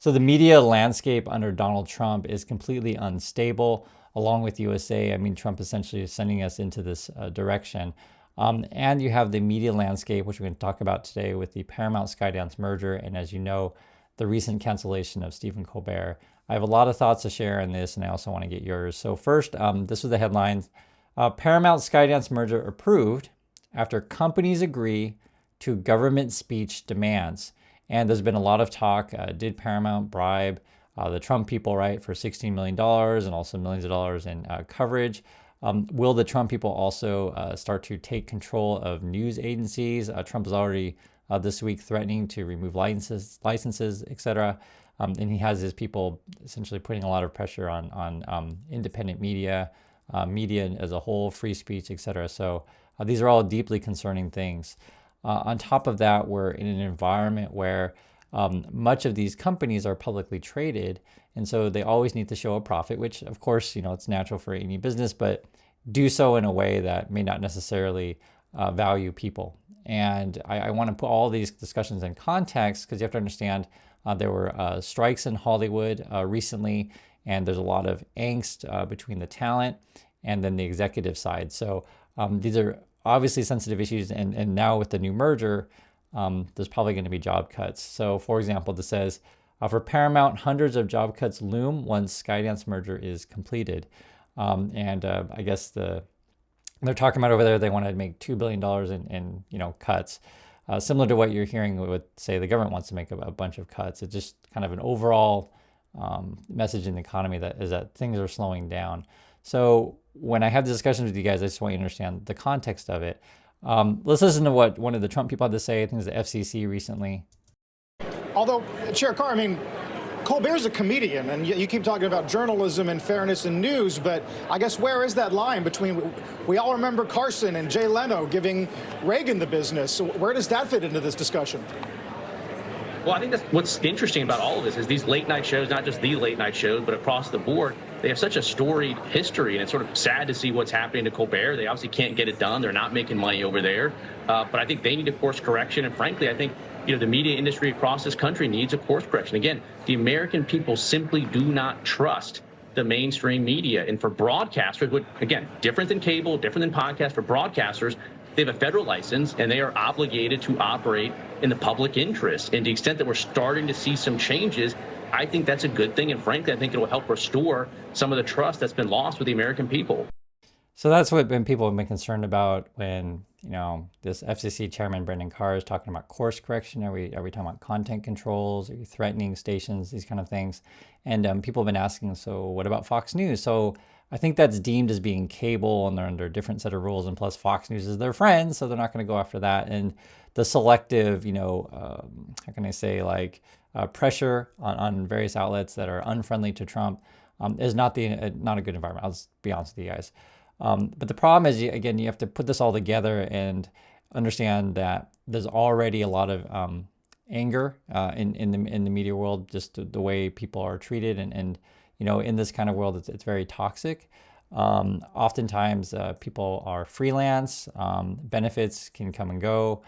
So the media landscape under Donald Trump is completely unstable, along with USA. I mean, Trump essentially is sending us into this direction. And you have the media landscape, which we're going to talk about today with the Paramount Skydance merger. And as you know, the recent cancellation of Stephen Colbert. I have a lot of thoughts to share on this, and I also want to get yours. So first, this was the headlines. Paramount Skydance merger approved after companies agree to government speech demands. And there's been a lot of talk. Did Paramount bribe the Trump people, right, for $16 million and also millions of dollars in coverage? Will the Trump people also start to take control of news agencies? Trump is already this week threatening to remove licenses, etc. And he has his people essentially putting a lot of pressure on independent media, media as a whole, free speech, etc. So these are all deeply concerning things. On top of that, we're in an environment where much of these companies are publicly traded, and so they always need to show a profit, which of course, it's natural for any business, but do so in a way that may not necessarily value people. And I want to put all these discussions in context because you have to understand there were strikes in Hollywood recently, and there's a lot of angst between the talent and then the executive side. So these are obviously sensitive issues, and now with the new merger, there's probably going to be job cuts. So for example, this says, for Paramount, hundreds of job cuts loom once Skydance merger is completed. I guess they're talking about over there, they want to make $2 billion in cuts. Similar to what you're hearing with, say, the government wants to make a bunch of cuts. It's just kind of an overall message in the economy that things are slowing down. So when I have the discussions with you guys, I just want you to understand the context of it. Let's listen to what one of the Trump people had to say. I think it was the FCC recently. Although, Chair Carr, Colbert's a comedian, and you keep talking about journalism and fairness in news, but I guess where is that line between, we all remember Carson and Jay Leno giving Reagan the business. So where does that fit into this discussion? Well, I think that's what's interesting about all of this is these late night shows, not just the late night shows, but across the board, they have such a storied history, and it's sort of sad to see what's happening to Colbert. They obviously can't get it done. They're not making money over there. But I think they need a course correction. And frankly, I think the media industry across this country needs a course correction. Again, the American people simply do not trust the mainstream media. And for broadcasters, again, different than cable, different than podcast, for broadcasters, they have a federal license, and they are obligated to operate in the public interest. And to the extent that we're starting to see some changes, I think that's a good thing. And frankly, I think it will help restore some of the trust that's been lost with the American people. So that's what people have been concerned about when, this FCC chairman, Brendan Carr, is talking about course correction. Are we talking about content controls? Are you threatening stations? These kind of things. And people have been asking, so what about Fox News? So I think that's deemed as being cable, and they're under a different set of rules. And plus, Fox News is their friend, so they're not going to go after that. And the selective, how can I say, pressure on various outlets that are unfriendly to Trump is not a good environment. I'll just be honest with you guys. But the problem is, again, you have to put this all together and understand that there's already a lot of anger in the media world, just the way people are treated, and in this kind of world, it's very toxic. Oftentimes, people are freelance. Benefits can come and go.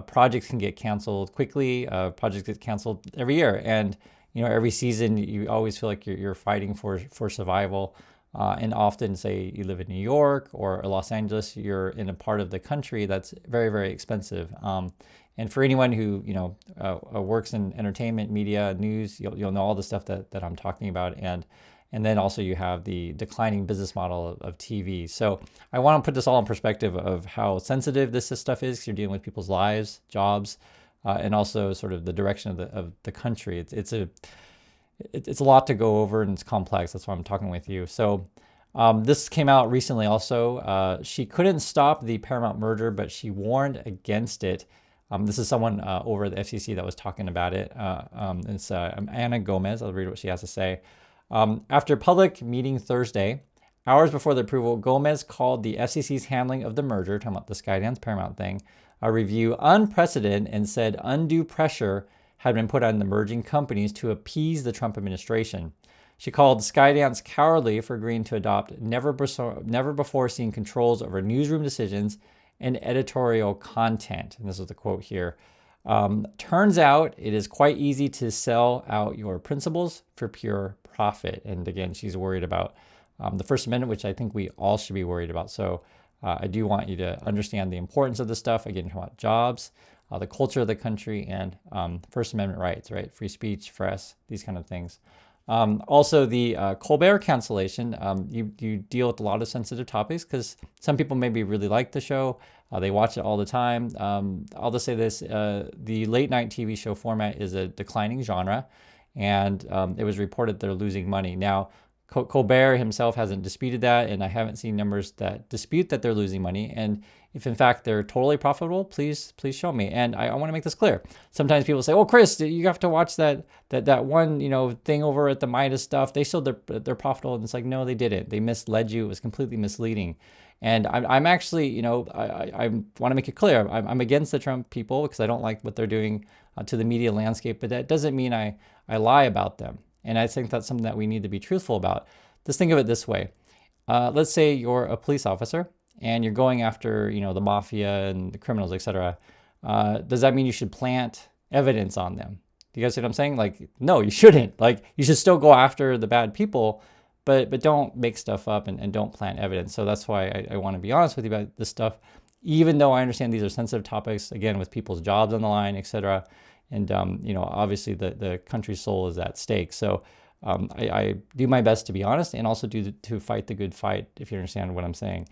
Projects can get canceled quickly. Projects get canceled every year, and every season you always feel like you're fighting for survival. And often, say you live in New York or Los Angeles, you're in a part of the country that's very, very expensive. And for anyone who works in entertainment, media, news, you'll know all the stuff that I'm talking about. And then also you have the declining business model of TV. So I want to put this all in perspective of how sensitive this stuff is, because you're dealing with people's lives, jobs, and also sort of the direction of the country. It's a lot to go over, and it's complex. That's why I'm talking with you. So this came out recently also. She couldn't stop the Paramount merger, but she warned against it. This is someone over at the FCC that was talking about it. It's Anna Gomez. I'll read what she has to say. After public meeting Thursday, hours before the approval, Gomez called the FCC's handling of the merger, talking about the Skydance Paramount thing, a review unprecedented, and said undue pressure had been put on the merging companies to appease the Trump administration. She called Skydance cowardly for agreeing to adopt never before seen controls over newsroom decisions and editorial content. And this is the quote here. Turns out it is quite easy to sell out your principles for pure profit. And again, she's worried about the First Amendment, which I think we all should be worried about. So I do want you to understand the importance of this stuff. Again, about jobs, the culture of the country, and First Amendment rights, right? Free speech, press, these kind of things. Also, the Colbert cancellation, you deal with a lot of sensitive topics because some people maybe really like the show. They watch it all the time. I'll just say this, the late night TV show format is a declining genre, and it was reported they're losing money. Now, Colbert himself hasn't disputed that, and I haven't seen numbers that dispute that they're losing money. And if in fact they're totally profitable, please show me. And I want to make this clear. Sometimes people say, "Oh, Chris, you have to watch that one thing over at the Midas stuff. They showed they're profitable." And it's like, no, they didn't. They misled you. It was completely misleading. And I'm actually, I want to make it clear. I'm against the Trump people because I don't like what they're doing to the media landscape. But that doesn't mean I lie about them. And I think that's something that we need to be truthful about. Just think of it this way. Let's say you're a police officer and you're going after, the mafia and the criminals, etc. Does that mean you should plant evidence on them? Do you guys see what I'm saying? Like, no, you shouldn't. Like, you should still go after the bad people, but don't make stuff up and don't plant evidence. So that's why I want to be honest with you about this stuff, even though I understand these are sensitive topics, again, with people's jobs on the line, etc. And, obviously the country's soul is at stake. So I do my best to be honest and also to fight the good fight, if you understand what I'm saying.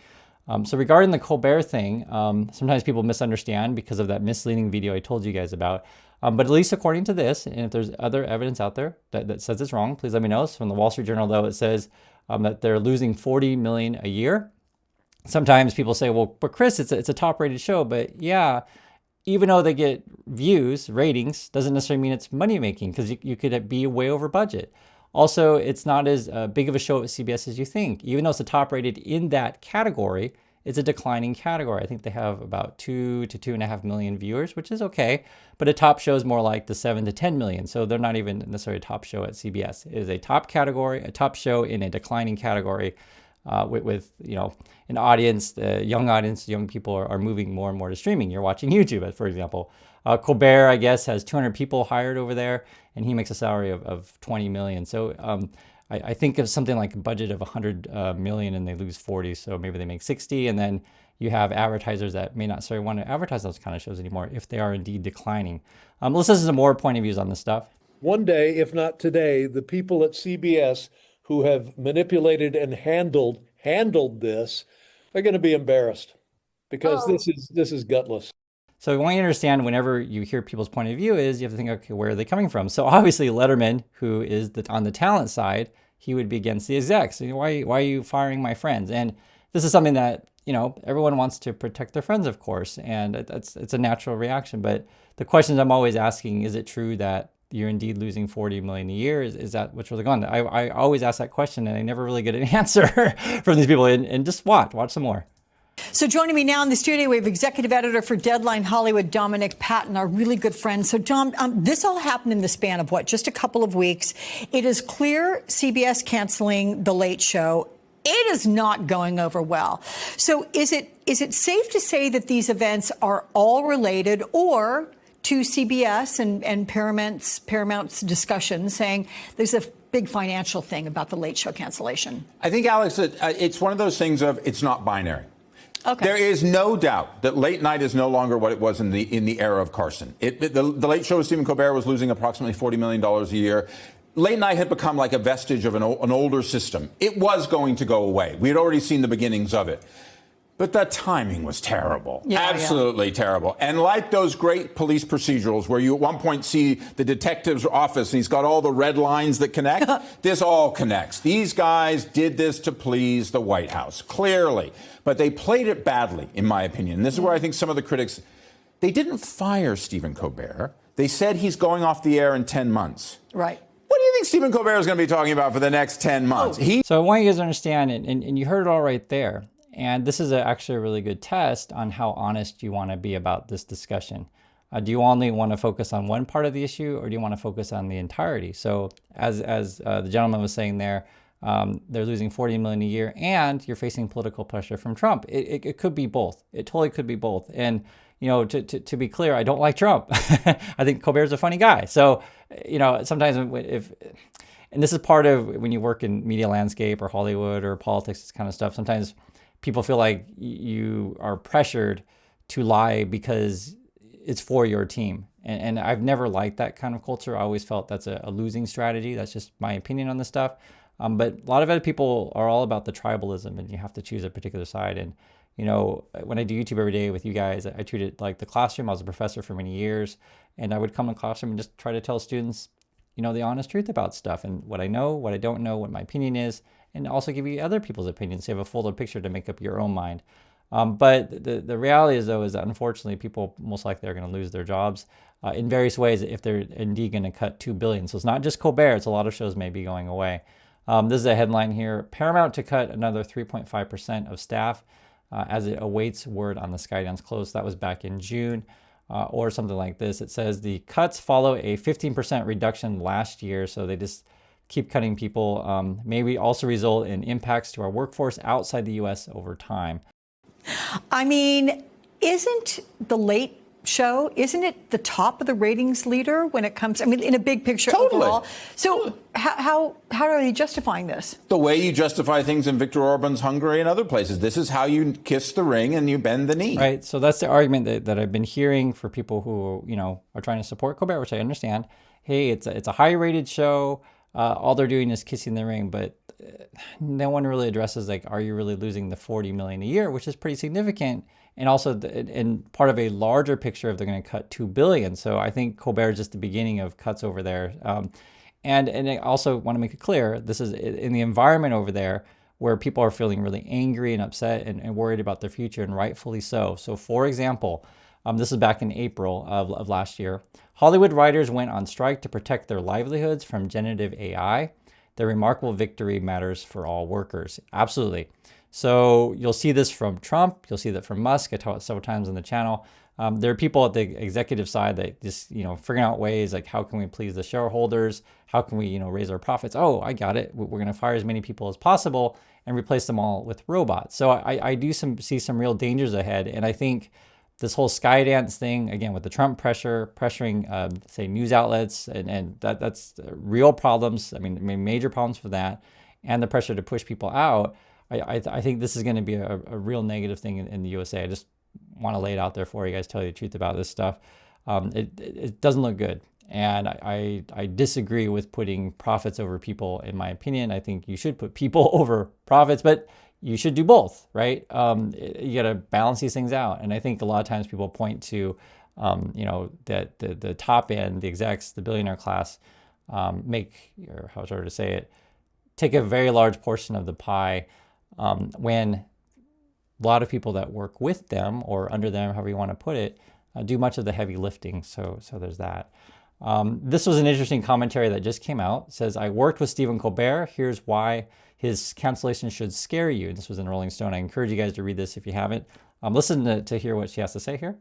So regarding the Colbert thing, sometimes people misunderstand because of that misleading video I told you guys about. But at least according to this, and if there's other evidence out there that says it's wrong, please let me know. So from the Wall Street Journal, though, it says that they're losing $40 million a year. Sometimes people say, well, but Chris, it's a top-rated show. But yeah, even though they get views, ratings, doesn't necessarily mean it's money-making because you could be way over budget. Also, it's not as big of a show at CBS as you think. Even though it's a top-rated in that category, it's a declining category. I think they have about 2 to 2.5 million viewers, which is okay. But a top show is more like the 7 to 10 million. So they're not even necessarily a top show at CBS. It is a top category, a top show in a declining category with an audience, young people are moving more and more to streaming. You're watching YouTube, for example. Colbert, I guess, has 200 people hired over there, and he makes a salary of 20 million. So I think of something like a budget of 100 million and they lose 40, so maybe they make 60, and then you have advertisers that may not necessarily want to advertise those kind of shows anymore if they are indeed declining. Let's listen to some more point of views on this stuff. One day, if not today, the people at CBS who have manipulated and handled this are going to be embarrassed because this is gutless. So I want you to understand whenever you hear people's point of view is you have to think, okay, where are they coming from? So obviously Letterman, who is on the talent side, he would be against the execs. So why are you firing my friends? And this is something that, everyone wants to protect their friends, of course, and it's a natural reaction. But the questions I'm always asking, is it true that you're indeed losing 40 million a year? Is that what's really going on? I always ask that question and I never really get an answer from these people. And just watch some more. So joining me now in the studio, we have executive editor for Deadline Hollywood, Dominic Patton, our really good friend. So, Dom, this all happened in the span of just a couple of weeks. It is clear CBS canceling The Late Show. It is not going over well. So is it safe to say that these events are all related, or to CBS and Paramount's discussion saying there's a big financial thing about The Late Show cancellation? I think, Alex, it's one of those things of it's not binary. Okay. There is no doubt that late night is no longer what it was in the era of Carson. The Late Show with Stephen Colbert was losing approximately $40 million a year. Late night had become like a vestige of an older system. It was going to go away. We had already seen the beginnings of it. But the timing was terrible. Absolutely terrible. And like those great police procedurals where you at one point see the detective's office and he's got all the red lines that connect, this all connects. These guys did this to please the White House, clearly. But they played it badly, in my opinion. And this is where I think some of the critics, they didn't fire Stephen Colbert. They said he's going off the air in 10 months. Right. What do you think Stephen Colbert is going to be talking about for the next 10 months? So I want you guys to understand, and you heard it all right there. And this is actually a really good test on how honest you want to be about this discussion. Do you only want to focus on one part of the issue, or do you want to focus on the entirety? So as the gentleman was saying there, they're losing 40 million a year and you're facing political pressure from Trump. It could be both. It totally could be both. And to be clear, I don't like Trump. I think Colbert's a funny guy. So, sometimes and this is part of when you work in media landscape or Hollywood or politics, this kind of stuff, sometimes people feel like you are pressured to lie because it's for your team. And I've never liked that kind of culture. I always felt that's a losing strategy. That's just my opinion on this stuff. But a lot of other people are all about the tribalism, and you have to choose a particular side. And, when I do YouTube every day with you guys, I treat it like the classroom. I was a professor for many years, and I would come in the classroom and just try to tell students, the honest truth about stuff and what I know, what I don't know, what my opinion is, and also give you other people's opinions so you have a fuller picture to make up your own mind. But the reality is, though, is that unfortunately people most likely are going to lose their jobs in various ways if they're indeed going to cut $2 billion. So it's not just Colbert, it's a lot of shows may be going away. This is a headline here. Paramount to cut another 3.5% of staff as it awaits word on the Skydance close. That was back in June. Or something like this. It says the cuts follow a 15% reduction last year. So they just keep cutting people. Maybe also result in impacts to our workforce outside the U.S. over time. I mean, isn't the Late Show, isn't it the top of the ratings leader when it comes, in a big picture overall? So how are they justifying this? The way you justify things in Viktor Orban's Hungary and other places. This is how you kiss the ring and you bend the knee. Right. So that's the argument that I've been hearing for people who, are trying to support Colbert, which I understand. Hey, it's a high rated show. All they're doing is kissing the ring, but no one really addresses, like, are you really losing the $40 million a year, which is pretty significant. And also in part of a larger picture of they're going to cut $2 billion. So I think Colbert is just the beginning of cuts over there. And I also want to make it clear, this is in the environment over there where people are feeling really angry and upset and worried about their future, and rightfully so. So for example, this is back in April of last year. Hollywood writers went on strike to protect their livelihoods from generative AI. Their remarkable victory matters for all workers. Absolutely. So you'll see this from Trump. You'll see that from Musk. I taught it several times on the channel. There are people at the executive side that just, figuring out ways like, how can we please the shareholders? How can we, raise our profits? Oh, I got it. We're going to fire as many people as possible and replace them all with robots. So I do see some real dangers ahead. And I think this whole Skydance thing, again, with the Trump pressuring, say, news outlets, and that's real problems. Major problems for that, and the pressure to push people out. I think this is going to be a real negative thing in the USA. I just want to lay it out there for you guys, tell you the truth about this stuff. It doesn't look good. And I disagree with putting profits over people, in my opinion. I think you should put people over profits, but you should do both, right? You got to balance these things out. And I think a lot of times people point to, that the top end, the execs, the billionaire class, take a very large portion of the pie, when a lot of people that work with them or under them, however you want to put it, do much of the heavy lifting. So there's that. This was an interesting commentary that just came out. It says, I worked with Stephen Colbert. Here's why his cancellation should scare you. And this was in Rolling Stone. I encourage you guys to read this if you haven't. Listen to hear what she has to say here.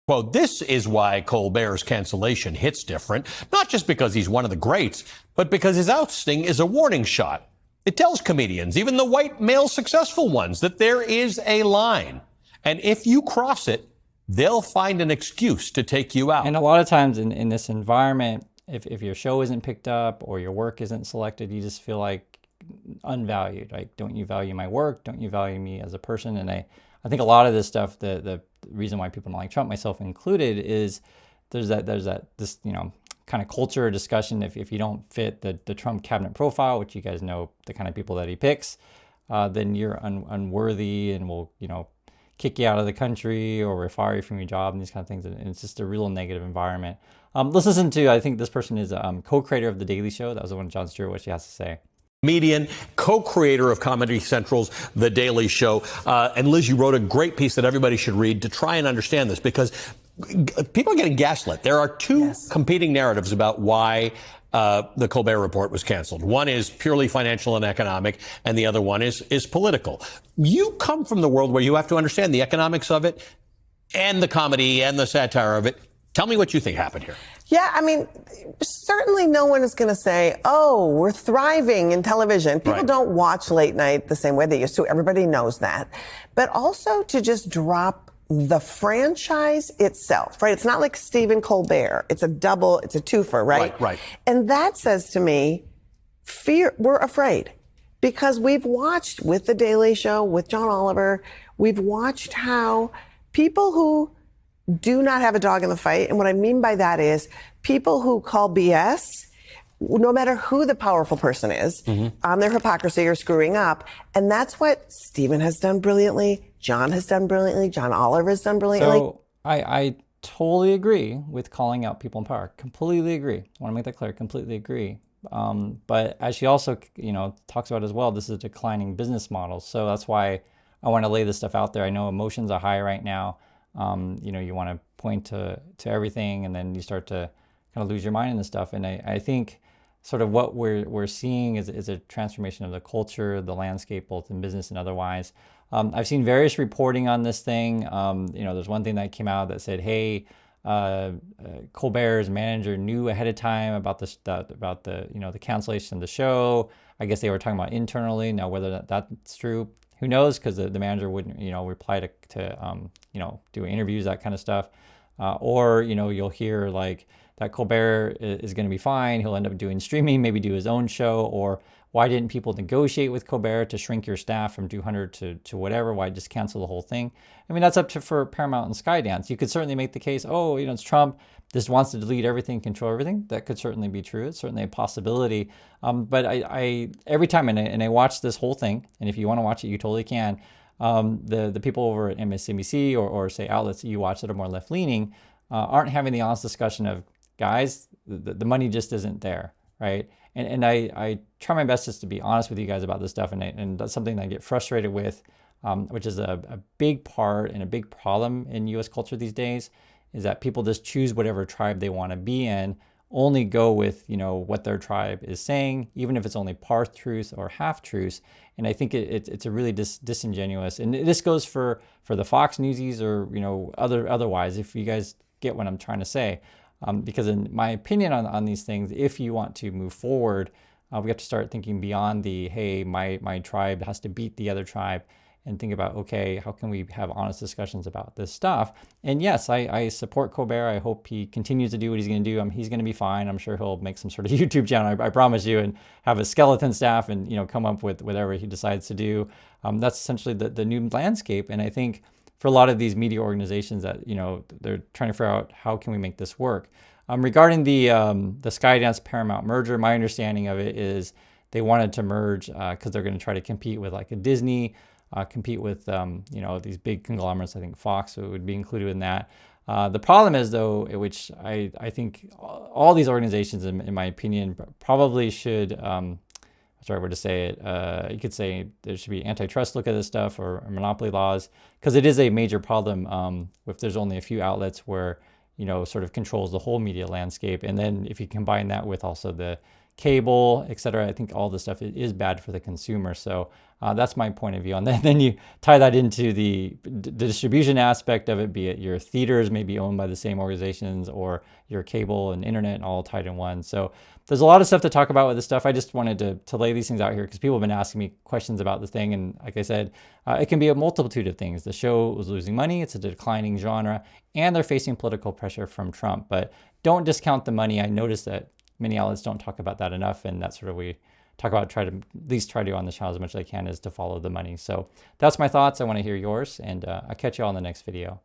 Quote, this is why Colbert's cancellation hits different, not just because he's one of the greats, but because his ousting is a warning shot. It tells comedians, even the white male successful ones, that there is a line. And if you cross it, they'll find an excuse to take you out. And a lot of times in this environment, if your show isn't picked up or your work isn't selected, you just feel like unvalued. Like, don't you value my work? Don't you value me as a person? And I think a lot of this stuff, the reason why people don't like Trump, myself included, is there's this kind of culture discussion. If you don't fit the Trump cabinet profile, which you guys know the kind of people that he picks, then you're unworthy and will kick you out of the country or fire you from your job and these kind of things. And it's just a real negative environment. Let's listen to, I think this person is co-creator of The Daily Show. That was the one, Jon Stewart, what she has to say. Comedian, co-creator of Comedy Central's The Daily Show. And Liz, you wrote a great piece that everybody should read to try and understand this, because people are getting gaslit. There are two competing narratives about why the Colbert Report was canceled. One is purely financial and economic, and the other one is political. You come from the world where you have to understand the economics of it and the comedy and the satire of it. Tell me what you think happened here. Yeah, certainly no one is going to say, oh, we're thriving in television. People don't watch late night the same way they used to. Everybody knows that. But also to just drop the franchise itself, right? It's not like Stephen Colbert. It's a twofer, right? Right. And that says to me, we're afraid because we've watched with The Daily Show, with John Oliver, we've watched how people who do not have a dog in the fight, and what I mean by that is people who call BS, no matter who the powerful person is, on their hypocrisy or screwing up. And that's what Stephen has done brilliantly, John has done brilliantly, John Oliver has done brilliantly. So I totally agree with calling out people in power. Completely agree. I want to make that clear. Completely agree. But as she also, talks about as well, this is a declining business model. So that's why I want to lay this stuff out there. I know emotions are high right now. You want to point to everything, and then you start to kind of lose your mind in this stuff. And I think sort of what we're seeing is a transformation of the culture, the landscape, both in business and otherwise. I've seen various reporting on this thing. There's one thing that came out that said, hey, Colbert's manager knew ahead of time about the cancellation of the show. I guess they were talking about internally. Now, whether that's true, who knows? Because the manager wouldn't, reply to do interviews, that kind of stuff. Or you'll hear like that Colbert is going to be fine. He'll end up doing streaming, maybe do his own show. Or why didn't people negotiate with Colbert to shrink your staff from 200 to whatever? Why just cancel the whole thing? I mean, that's up for Paramount and Skydance. You could certainly make the case, it's Trump, just wants to delete everything, control everything. That could certainly be true. It's certainly a possibility. But I every time, and I watch this whole thing, and if you want to watch it, you totally can. The people over at MSNBC or say outlets that you watch that are more left-leaning aren't having the honest discussion of, guys, the money just isn't there, right? And I try my best just to be honest with you guys about this stuff, and that's something that I get frustrated with, which is a big part and a big problem in U.S. culture these days, is that people just choose whatever tribe they want to be in, only go with what their tribe is saying, even if it's only part truth or half truths. And I think it's a really disingenuous. And this goes for the Fox Newsies or otherwise, if you guys get what I'm trying to say. Because in my opinion on these things, if you want to move forward, we have to start thinking beyond hey, my tribe has to beat the other tribe, and think about, okay, how can we have honest discussions about this stuff? And yes, I support Colbert. I hope he continues to do what he's going to do. He's going to be fine. I'm sure he'll make some sort of YouTube channel, I promise you, and have a skeleton staff and come up with whatever he decides to do. That's essentially the new landscape. And I think for a lot of these media organizations that they're trying to figure out how can we make this work. Regarding the Skydance Paramount merger, my understanding of it is they wanted to merge because they're going to try to compete with like a Disney, compete with these big conglomerates. I think Fox would be included in that. The problem is, though, which I think all these organizations, in my opinion, probably should. Sorry, where to say it. You could say there should be antitrust look at this stuff or monopoly laws, because it is a major problem if there's only a few outlets where sort of controls the whole media landscape. And then if you combine that with also the cable, et cetera, I think all this stuff is bad for the consumer. So that's my point of view on that. Then you tie that into the distribution aspect of it, be it your theaters may be owned by the same organizations or your cable and internet all tied in one. So there's a lot of stuff to talk about with this stuff. I just wanted to lay these things out here because people have been asking me questions about the thing. And like I said, it can be a multitude of things. The show was losing money. It's a declining genre, and they're facing political pressure from Trump. But don't discount the money. I noticed that many outlets don't talk about that enough, and that's sort of we talk about, try to on the channel as much as I can, is to follow the money. So that's my thoughts. I want to hear yours, and I'll catch you all in the next video.